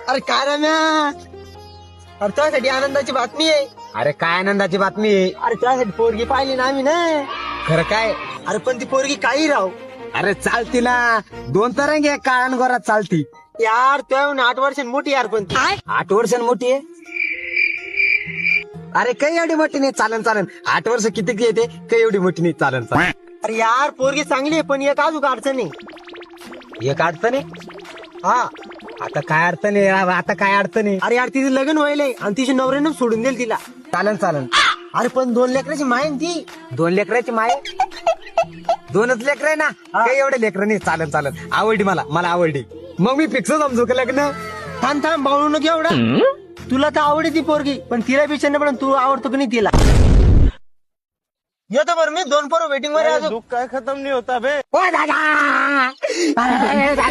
अरे काय रम्या, अरे तुझ्यासाठी आनंदाची बातमी आहे. अरे काय आनंदाची बातमी आहे. अरे तुझ्यासाठी पोरगी पाहिली ना आम्ही ना. खरं काय? अरे पण ती पोरगी काही राव अरे चालती ना, 2 तरंगे काळण गोरात चालती. यार, तुझ्या 8 वर्षांनी मोठी यार. पण ती 8 वर्षांनी मोठी आहे. अरे काही एवढी मोठी नाही, चालन चालन. 8 वर्ष किती येते, काही एवढी मोठी नाही, चालन चालन. अरे यार, पोरगी चांगली आहे पण एक अजून अडचण आहे. एक अडचण आहे. हा, आता काय अडचण आहे, आता काय अडचण आहे. अरे यार, तिचं लग्न व्हायलंय आणि तिच्या नवऱ्यानं सोडून देईल तिला. चालन चालन. अरे पण 2 लेकराची माय आहे ती. 2 लेकराची माय. 2च लेकर आहे ना, काही एवढे लेकर नाही. चालन चालन, आवडली मला आवडली. मग मी फिक्स समजू का लग्न. थांब थांब, बाळू नको एवढं. तुला तर आवडे ती पोरगी, पण तिला विचारणं पण तू आवडतो की नाही तिला. येतो बरं मी, 2 पोरं वेटिंग वर आहे अजून. दुःख काय खतम नाही होता बे. ओ दादा, अरे दादा.